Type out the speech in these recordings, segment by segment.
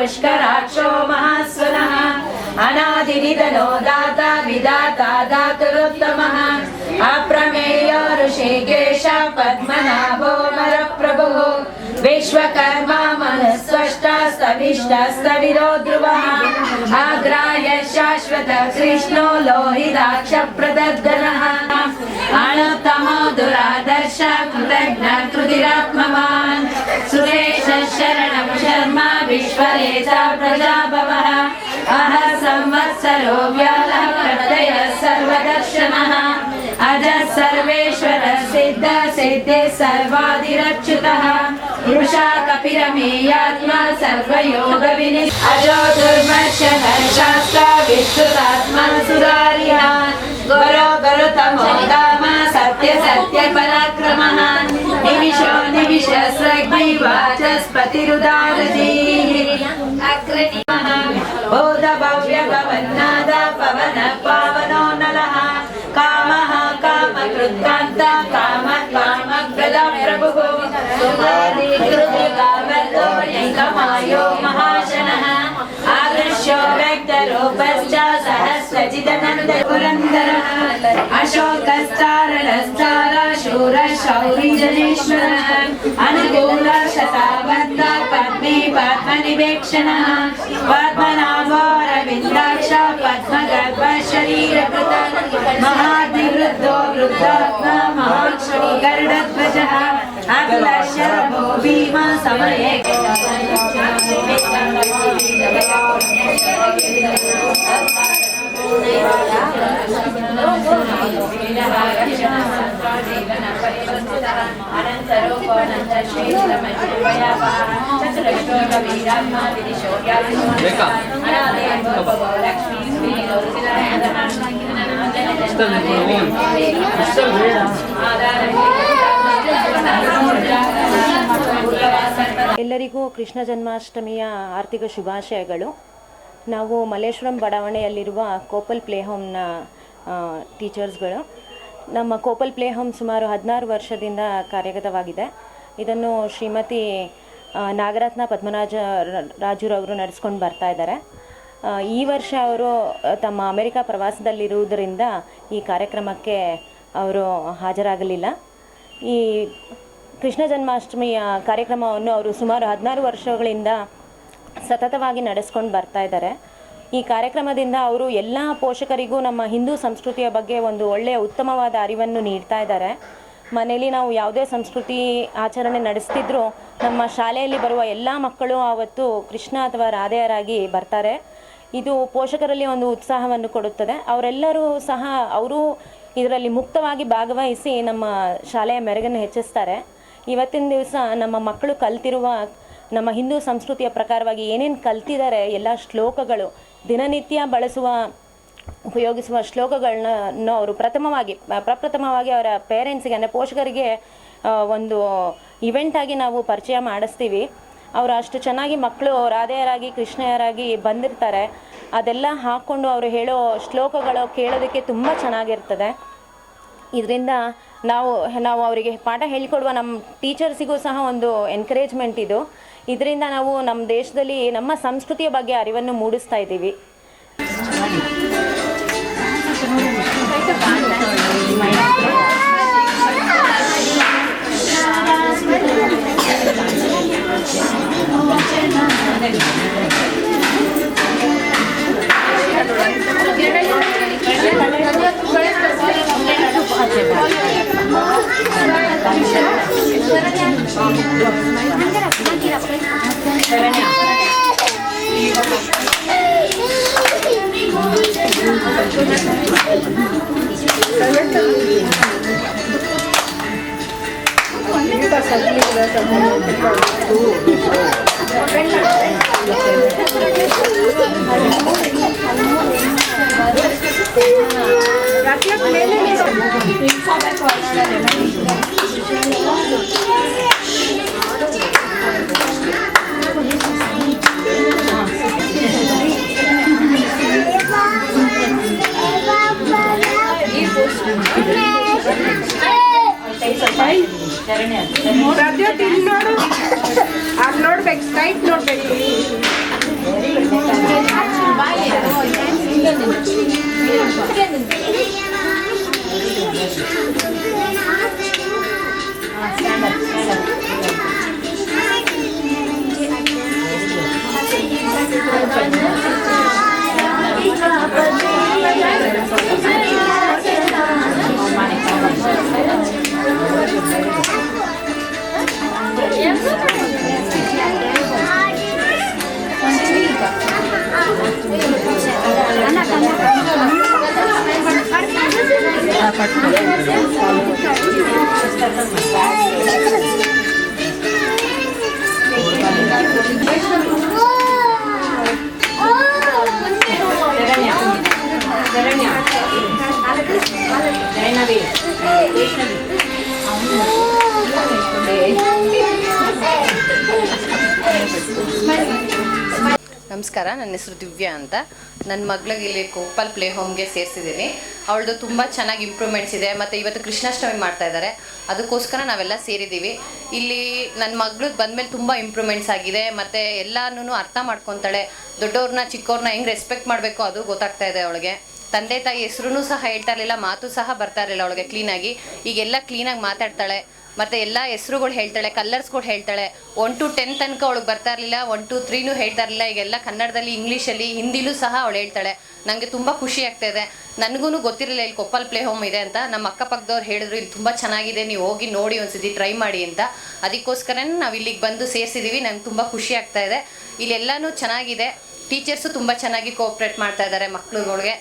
पुष्कराक्षो महास्वनः अनादिनिधनो दाता विधाता धातुरुत्तमः अप्रमेय ऋषिकेश पद्मनाभो नरप्रभुः विश्वकर्मा मनस्वष्टा स्तविष्टस्तविरो ध्रुवः अग्राह्य शाश्वत कृष्णो लोहिताक्ष प्रदर्दनः अणुत्तमो दुरादर्श कृतज्ञ कृतिरात्मवान् सुरेश शरणं शर्मा विश्वरेश प्रजाभवः अह संवत्सरो व्यालः प्रत्यय सर्वदर्शनः अज सर्वेश्वर सिद्ध सिद्धि सर्वादिरच्युतः वृषा कपिरमेयात्मा सर्वयोग विनिष्ठ अजो दुर्मर्शः शास्त्र विश्रुतात्मा सुरारिः गुरो गुरुतमो धाम सत्य सत्य पराक्रमः निमिषो निमिष स्रग्नि वाचस्पतिरुदारधीः अग्रणीमः बोध भव्य भवन्नाद पवन पावनो नलः कामः कामकृत्कान्त काम कामप्रद प्रभुः सुमादि कृत्य कामर्तो नैकमायो महाशनः आदर्शो व्यक्तरूपश्च सहस्रजिदनन्द पुरन्दरः अशोकस्तारलस्तार शूर शौरी जनेश्वरः अनुकूल शताबद्ध पद्मे पद्मनिवेक्षणः पद्मनाभोरविन्दाक्ष पद्मगर्भ शरीरकृत महादिवृद्धो वृद्धात्मा महाक्षो गरुडध्वजः अखिलशर्भो भीम समये ಎಲ್ಲರಿಗೂ ಕೃಷ್ಣ ಜನ್ಮಾಷ್ಟಮಿಯ ಆರ್ಥಿಕ ಶುಭಾಶಯಗಳು. ನಾವು ಮಲ್ಲೇಶ್ವರಂ ಬಡಾವಣೆಯಲ್ಲಿರುವ ಕೋಪಲ್ ಪ್ಲೇ ಹೋಮ್ನ ಟೀಚರ್ಸ್ಗಳು. ನಮ್ಮ ಕೋಪಲ್ ಪ್ಲೇ ಹೋಮ್ ಸುಮಾರು 16 ವರ್ಷದಿಂದ ಕಾರ್ಯಗತವಾಗಿದೆ. ಇದನ್ನು ಶ್ರೀಮತಿ ನಾಗರತ್ನ ರಾಜುರವರು ನಡೆಸ್ಕೊಂಡು ಬರ್ತಾ ಇದ್ದಾರೆ. ಈ ವರ್ಷ ಅವರು ತಮ್ಮ ಅಮೆರಿಕ ಪ್ರವಾಸದಲ್ಲಿರುವುದರಿಂದ ಈ ಕಾರ್ಯಕ್ರಮಕ್ಕೆ ಅವರು ಹಾಜರಾಗಲಿಲ್ಲ. ಈ ಕೃಷ್ಣ ಜನ್ಮಾಷ್ಟಮಿಯ ಕಾರ್ಯಕ್ರಮವನ್ನು ಅವರು ಸುಮಾರು 16 ವರ್ಷಗಳಿಂದ ಸತತವಾಗಿ ನಡೆಸ್ಕೊಂಡು ಬರ್ತಾ ಇದ್ದಾರೆ. ಈ ಕಾರ್ಯಕ್ರಮದಿಂದ ಅವರು ಎಲ್ಲ ಪೋಷಕರಿಗೂ ನಮ್ಮ ಹಿಂದೂ ಸಂಸ್ಕೃತಿಯ ಬಗ್ಗೆ ಒಂದು ಒಳ್ಳೆಯ ಉತ್ತಮವಾದ ಅರಿವನ್ನು ನೀಡ್ತಾ ಇದ್ದಾರೆ. ಮನೆಯಲ್ಲಿ ನಾವು ಯಾವುದೇ ಸಂಸ್ಕೃತಿ ಆಚರಣೆ ನಡೆಸ್ತಿದ್ರೂ ನಮ್ಮ ಶಾಲೆಯಲ್ಲಿ ಬರುವ ಎಲ್ಲ ಮಕ್ಕಳು ಆವತ್ತು ಕೃಷ್ಣ ಅಥವಾ ರಾಧೆಯರಾಗಿ ಬರ್ತಾರೆ. ಇದು ಪೋಷಕರಲ್ಲಿ ಒಂದು ಉತ್ಸಾಹವನ್ನು ಕೊಡುತ್ತದೆ. ಅವರೆಲ್ಲರೂ ಸಹ ಅವರು ಇದರಲ್ಲಿ ಮುಕ್ತವಾಗಿ ಭಾಗವಹಿಸಿ ನಮ್ಮ ಶಾಲೆಯ ಮೆರುಗನ್ನು ಹೆಚ್ಚಿಸ್ತಾರೆ. ಇವತ್ತಿನ ದಿವಸ ನಮ್ಮ ಮಕ್ಕಳು ಕಲ್ತಿರುವ ನಮ್ಮ ಹಿಂದೂ ಸಂಸ್ಕೃತಿಯ ಪ್ರಕಾರವಾಗಿ ಏನೇನು ಕಲ್ತಿದ್ದಾರೆ ಎಲ್ಲ ಶ್ಲೋಕಗಳು, ದಿನನಿತ್ಯ ಉಪಯೋಗಿಸುವ ಶ್ಲೋಕಗಳನ್ನ ಅವರು ಪ್ರಪ್ರಥಮವಾಗಿ ಅವರ ಪೇರೆಂಟ್ಸಿಗೆ ಅಂದರೆ ಪೋಷಕರಿಗೆ ಒಂದು ಇವೆಂಟಾಗಿ ನಾವು ಪರಿಚಯ ಮಾಡಿಸ್ತೀವಿ. ಅವರು ಅಷ್ಟು ಚೆನ್ನಾಗಿ ಮಕ್ಕಳು ರಾಧೆಯರಾಗಿ ಕೃಷ್ಣಯರಾಗಿ ಬಂದಿರ್ತಾರೆ. ಅದೆಲ್ಲ ಹಾಕ್ಕೊಂಡು ಅವರು ಹೇಳೋ ಶ್ಲೋಕಗಳು ಕೇಳೋದಕ್ಕೆ ತುಂಬ ಚೆನ್ನಾಗಿರ್ತದೆ. ಇದರಿಂದ ನಾವು ಅವರಿಗೆ ಪಾಠ ಹೇಳಿಕೊಡುವ ನಮ್ಮ ಟೀಚರ್ಸಿಗೂ ಸಹ ಒಂದು ಎನ್ಕರೇಜ್ಮೆಂಟ್ ಇದು. ಇದರಿಂದ ನಾವು ನಮ್ಮ ದೇಶದಲ್ಲಿ ನಮ್ಮ ಸಂಸ್ಕೃತಿಯ ಬಗ್ಗೆ ಅರಿವನ್ನು ಮೂಡಿಸ್ತಾ ಇದ್ದೀವಿ. ಪ್ರಜ್ಯೋತ್ ಇಲ್ಲಿ ನೋಡು, ಅಲ್ಲಿ ನೋಡ್ಬೇಕು, ಸ್ಟ್ರೈಟ್ ನೋಡ್ಬೇಕು. ನಮಸ್ಕಾರ, ನನ್ನ ಹೆಸರು ದಿವ್ಯಾ ಅಂತ. ನನ್ನ ಮಗಳಿಗೆ ಇಲ್ಲಿ ಕೋಪಲ್ ಪ್ಲೇ ಹೋಮ್ಗೆ ಸೇರಿಸಿದ್ದೀನಿ. ಅವಳದು ತುಂಬ ಚೆನ್ನಾಗಿ ಇಂಪ್ರೂವ್ಮೆಂಟ್ಸ್ ಇದೆ. ಮತ್ತು ಇವತ್ತು ಕೃಷ್ಣಾಷ್ಟಮಿ ಮಾಡ್ತಾ ಇದ್ದಾರೆ, ಅದಕ್ಕೋಸ್ಕರ ನಾವೆಲ್ಲ ಸೇರಿದ್ದೀವಿ. ಇಲ್ಲಿ ನನ್ನ ಮಗಳದ್ದು ಬಂದಮೇಲೆ ತುಂಬ ಇಂಪ್ರೂವ್ಮೆಂಟ್ಸ್ ಆಗಿದೆ. ಮತ್ತು ಎಲ್ಲನೂ ಅರ್ಥ ಮಾಡ್ಕೊತಾಳೆ. ದೊಡ್ಡವ್ರನ್ನ ಚಿಕ್ಕವ್ರನ್ನ ಹೆಂಗೆ ರೆಸ್ಪೆಕ್ಟ್ ಮಾಡಬೇಕು ಅದು ಗೊತ್ತಾಗ್ತಾ ಇದೆ ಅವಳಿಗೆ. ತಂದೆ ತಾಯಿ ಹೆಸರು ಸಹ ಹೇಳ್ತಾ ಇರಲಿಲ್ಲ, ಮಾತು ಸಹ ಬರ್ತಾ ಇರಲಿಲ್ಲ ಅವಳಿಗೆ ಕ್ಲೀನಾಗಿ. ಈಗೆಲ್ಲ ಕ್ಲೀನಾಗಿ ಮಾತಾಡ್ತಾಳೆ. ಮತ್ತು ಎಲ್ಲ ಹೆಸ್ರುಗಳು ಹೇಳ್ತಾಳೆ, ಕಲರ್ಸ್ಗಳು ಹೇಳ್ತಾಳೆ. 1 to 10 ತನಕ ಅವಳಿಗೆ ಬರ್ತಾ ಇರಲಿಲ್ಲ, 1 to 3 ಹೇಳ್ತಾ ಇರಲಿಲ್ಲ. ಈಗೆಲ್ಲ ಕನ್ನಡದಲ್ಲಿ, ಇಂಗ್ಲೀಷಲ್ಲಿ, ಹಿಂದಿಲೂ ಸಹ ಅವಳು ಹೇಳ್ತಾಳೆ. ನನಗೆ ತುಂಬ ಖುಷಿ ಆಗ್ತಾಯಿದೆ. ನನಗೂ ಗೊತ್ತಿರಲಿಲ್ಲ ಇಲ್ಲಿ ಕೊಪ್ಪಲ್ ಪ್ಲೇ ಹೋಮ್ ಇದೆ ಅಂತ. ನಮ್ಮ ಅಕ್ಕಪಕ್ಕದವ್ರು ಹೇಳಿದ್ರು ಇಲ್ಲಿ ತುಂಬ ಚೆನ್ನಾಗಿದೆ, ನೀವು ಹೋಗಿ ನೋಡಿ ಒಂದ್ಸತಿ ಟ್ರೈ ಮಾಡಿ ಅಂತ. ಅದಕ್ಕೋಸ್ಕರನೇ ನಾವು ಇಲ್ಲಿಗೆ ಬಂದು ಸೇರಿಸಿದ್ದೀವಿ. ನಂಗೆ ತುಂಬ ಖುಷಿ ಆಗ್ತಾಯಿದೆ. ಇಲ್ಲೆಲ್ಲನೂ ಚೆನ್ನಾಗಿದೆ. ಟೀಚರ್ಸು ತುಂಬ ಚೆನ್ನಾಗಿ ಕೋಆಪ್ರೇಟ್ ಮಾಡ್ತಾ ಇದ್ದಾರೆ ಮಕ್ಕಳುಗಳಿಗೆ.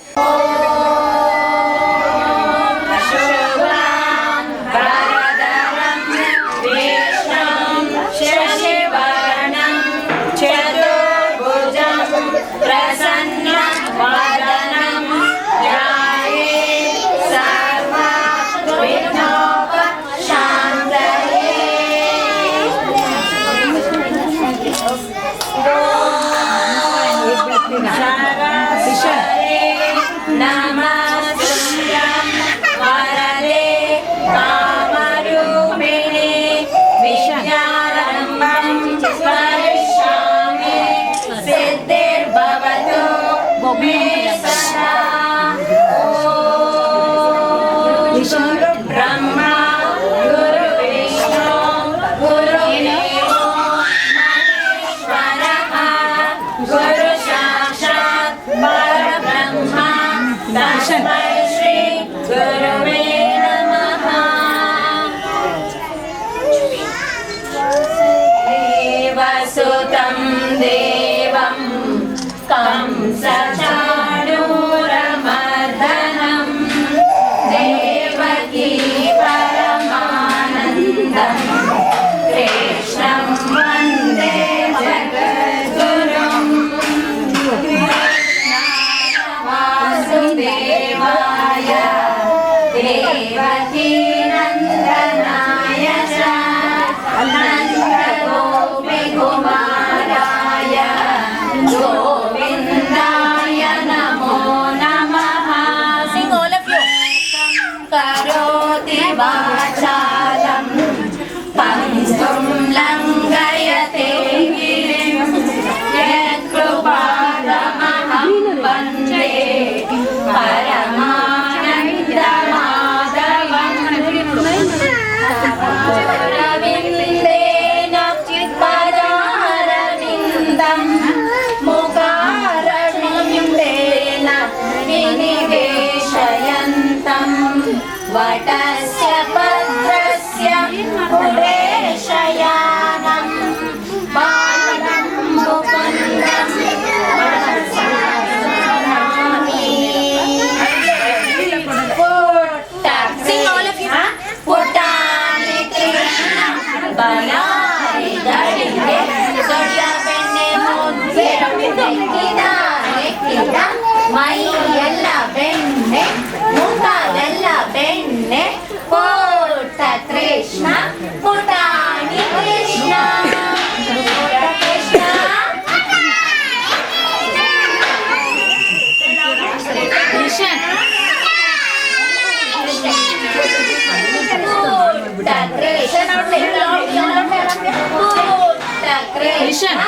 वटस्य पत्रस्य पुरेशयानं बालं मुकुन्दं Sing all of you. Puttani Krishna Balari Daringe Sodia Penne Mudde Nekkida Nekkida Mai Ella Benne Mukadella Benne Putta Krishna Puttani Krishna Putta Krishna Krishna Putta Krishna mission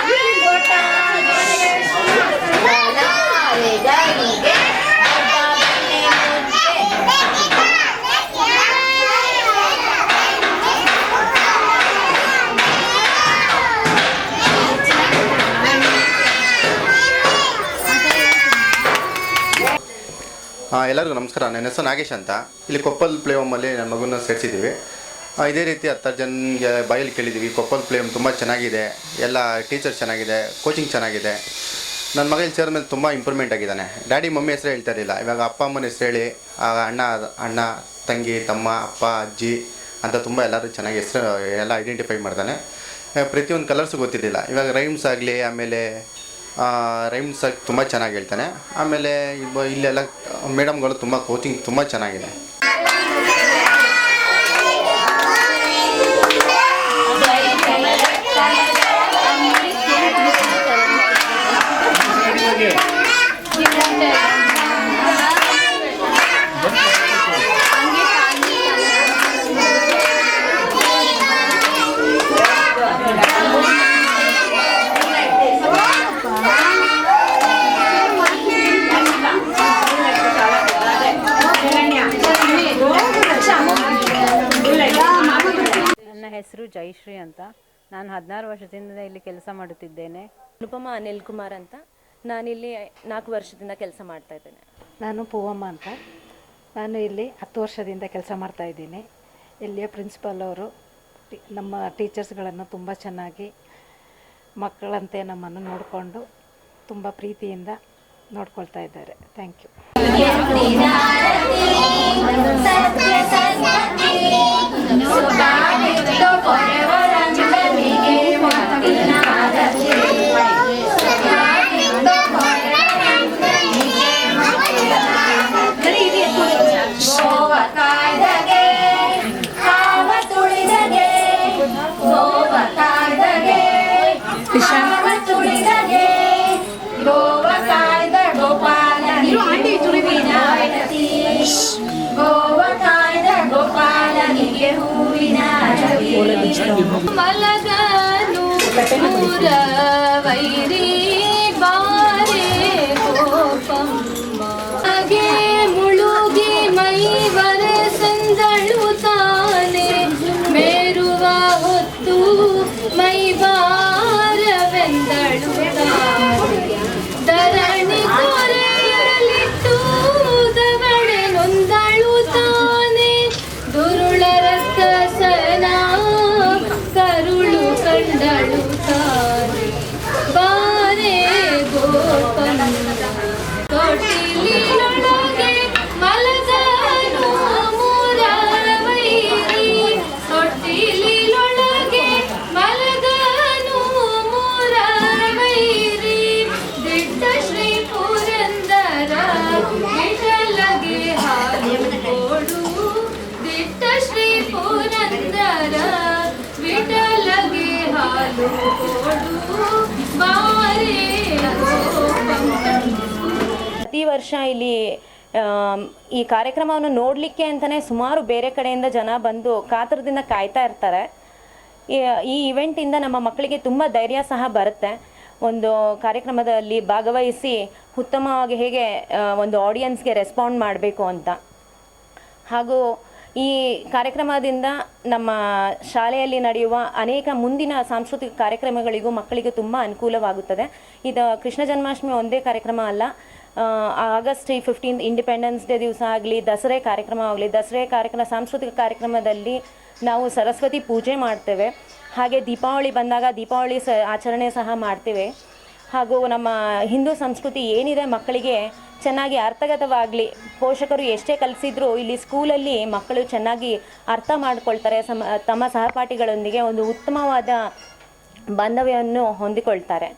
ಬಲಾರೆ ಗರಿಗೆ ಎಲ್ಲರಿಗೂ ನಮಸ್ಕಾರ. ನನ್ನ ಹೆಸರು ನಾಗೇಶ್ ಅಂತ. ಇಲ್ಲಿ ಕೊಪ್ಪಲ್ ಪ್ಲೇ ಹೋಮಲ್ಲಿ ನನ್ನ ಮಗುನ ಸೇರಿಸಿದ್ದೀವಿ. ಇದೇ ರೀತಿ 10 ಜನಗೆ ಬಾಯಲ್ಲಿ ಕೇಳಿದ್ದೀವಿ. ಕೊಪ್ಪಲ್ ಪ್ಲೇ ಹೋಮ್ ತುಂಬ ಚೆನ್ನಾಗಿದೆ, ಎಲ್ಲ ಟೀಚರ್ಸ್ ಚೆನ್ನಾಗಿದೆ, ಕೋಚಿಂಗ್ ಚೆನ್ನಾಗಿದೆ. ನನ್ನ ಮಗ ಇಲ್ಲಿ ಸೇರಿದ ಮೇಲೆ ತುಂಬ ಇಂಪ್ರೂವ್ಮೆಂಟ್ ಆಗಿದ್ದಾನೆ. ಡ್ಯಾಡಿ ಮಮ್ಮಿ ಹೆಸರು ಹೇಳ್ತಾ ಇರಲಿಲ್ಲ, ಇವಾಗ ಅಪ್ಪ ಅಮ್ಮನ ಹೆಸರು ಹೇಳಿ ಅಣ್ಣ ತಂಗಿ ತಮ್ಮ ಅಪ್ಪ ಅಜ್ಜಿ ಅಂತ ತುಂಬ ಎಲ್ಲರೂ ಚೆನ್ನಾಗಿ ಹೆಸರು ಎಲ್ಲ ಐಡೆಂಟಿಫೈ ಮಾಡ್ತಾನೆ. ಪ್ರತಿಯೊಂದು ಕಲರ್ಸು ಗೊತ್ತಿದ್ದಿಲ್ಲ, ಇವಾಗ ರೈಮ್ಸ್ ಆಗಲಿ ಆಮೇಲೆ ರೈಮ್ಸ್ ತುಂಬ ಚೆನ್ನಾಗಿ ಹೇಳ್ತಾನೆ. ಆಮೇಲೆ ಇಲ್ಲೆಲ್ಲ ಮೇಡಮ್ಗಳು ತುಂಬ ಕೋಚಿಂಗ್ ತುಂಬ ಚೆನ್ನಾಗಿದೆ. ನನ್ನ ಹೆಸರು ಜಯಶ್ರೀ ಅಂತ. ನಾನು 16 ವರ್ಷದಿಂದ ಇಲ್ಲಿ ಕೆಲಸ ಮಾಡುತ್ತಿದ್ದೇನೆ. ಅನುಪಮ ಅನಿಲ್ ಕುಮಾರ್ ಅಂತ. ನಾನಿಲ್ಲಿ 4 ವರ್ಷದಿಂದ ಕೆಲಸ ಮಾಡ್ತಾ ಇದ್ದೇನೆ. ನಾನು ಪೂವಮ್ಮ ಅಂತ. ನಾನು ಇಲ್ಲಿ 10 ವರ್ಷದಿಂದ ಕೆಲಸ ಮಾಡ್ತಾ ಇದ್ದೀನಿ. ಇಲ್ಲಿಯ ಪ್ರಿನ್ಸಿಪಾಲ್ ಅವರು ನಮ್ಮ ಟೀಚರ್ಸ್ಗಳನ್ನು ತುಂಬ ಚೆನ್ನಾಗಿ ಮಕ್ಕಳಂತೆ ನಮ್ಮನ್ನು ನೋಡಿಕೊಂಡು ತುಂಬ ಪ್ರೀತಿಯಿಂದ ನೋಡ್ಕೊಳ್ತಾ ಇದ್ದಾರೆ. Thank you. ಮಲಗನು ಪೂರ ವೈರಿ ಬಾರೆ ಗೋಪಮ್ಮ ಹಾಗೆ ಮುಳುಗಿ ಮೈವರ ಸಂದಳು ತಾನೆ ಮೇರುವ ಹೊತ್ತು ಮೈವಾರವೆಂದಳು ತಾನೆ ಧರಣಿ ತೊರೆಯಲಿಟ್ಟು ದವಡೆ ನೊಂದಳು ತಾನೆ ದುರುಳ ರಕ್ಕಸನ ಕರುಳು ಕಂಡಳು ತಾನೆ ಬಾರೆ ಗೋಪಮ್ಮ ತೊಟ್ಟಿಲಿನೊಳಗೆ ಮಲಗನು ಮೂರವೈರಿ ತೊಟ್ಟಿಲಿನೊಳಗೆ ಮಲಗನು ಮೂರವೈರಿ ದಿಟ್ಟ ಶ್ರೀ ಪುರಂದರ ವಿಠಲಗೆ ಹಾಲು ಕೊಡು ದಿಟ್ಟ ಶ್ರೀ ಪುರಂದರ ವಿಠಲಗೆ ಹಾಲು ಕೊಡು ಬಾರೆ ಗೋಪಮ್ಮ. ಪ್ರತಿ ವರ್ಷ ಇಲ್ಲಿ ಈ ಕಾರ್ಯಕ್ರಮವನ್ನು ನೋಡಲಿಕ್ಕೆ ಅಂತಲೇ ಸುಮಾರು ಬೇರೆ ಕಡೆಯಿಂದ ಜನ ಬಂದು ಕಾತರದಿಂದ ಕಾಯ್ತಾ ಇರ್ತಾರೆ. ಈ ಇವೆಂಟಿಂದ ನಮ್ಮ ಮಕ್ಕಳಿಗೆ ತುಂಬ ಧೈರ್ಯ ಸಹ ಬರುತ್ತೆ. ಒಂದು ಕಾರ್ಯಕ್ರಮದಲ್ಲಿ ಭಾಗವಹಿಸಿ ಉತ್ತಮವಾಗಿ ಹೇಗೆ ಒಂದು ಆಡಿಯನ್ಸ್ಗೆ ರೆಸ್ಪಾಂಡ್ ಮಾಡಬೇಕು ಅಂತ. ಹಾಗೂ ಈ ಕಾರ್ಯಕ್ರಮದಿಂದ ನಮ್ಮ ಶಾಲೆಯಲ್ಲಿ ನಡೆಯುವ ಅನೇಕ ಮುಂದಿನ ಸಾಂಸ್ಕೃತಿಕ ಕಾರ್ಯಕ್ರಮಗಳಿಗೂ ಮಕ್ಕಳಿಗೆ ತುಂಬ ಅನುಕೂಲವಾಗುತ್ತದೆ. ಇದು ಕೃಷ್ಣ ಜನ್ಮಾಷ್ಟಮಿ ಒಂದೇ ಕಾರ್ಯಕ್ರಮ ಅಲ್ಲ, ಆಗಸ್ಟ್ 15 ಇಂಡಿಪೆಂಡೆನ್ಸ್ ಡೇ ದಿವಸ ಆಗಲಿ, ದಸರೆ ಕಾರ್ಯಕ್ರಮ ಆಗಲಿ, ದಸರೆ ಸಾಂಸ್ಕೃತಿಕ ಕಾರ್ಯಕ್ರಮದಲ್ಲಿ ನಾವು ಸರಸ್ವತಿ ಪೂಜೆ ಮಾಡ್ತೇವೆ. ಹಾಗೆ ದೀಪಾವಳಿ ಬಂದಾಗ ದೀಪಾವಳಿ ಆಚರಣೆ ಸಹ ಮಾಡ್ತೇವೆ. ಹಾಗೂ ನಮ್ಮ ಹಿಂದೂ ಸಂಸ್ಕೃತಿ ಏನಿದೆ ಮಕ್ಕಳಿಗೆ ಚೆನ್ನಾಗಿ ಅರ್ಥಗತವಾಗಲಿ, ಪೋಷಕರು ಎಷ್ಟೇ ಕಲಿಸಿದ್ರೂ ಇಲ್ಲಿ ಸ್ಕೂಲಲ್ಲಿ ಮಕ್ಕಳು ಚೆನ್ನಾಗಿ ಅರ್ಥ ಮಾಡ್ಕೊಳ್ತಾರೆ. ತಮ್ಮ ಸಹಪಾಠಿಗಳೊಂದಿಗೆ ಒಂದು ಉತ್ತಮವಾದ ಬಾಂಧವ್ಯವನ್ನು ಹೊಂದಿಕೊಳ್ತಾರೆ.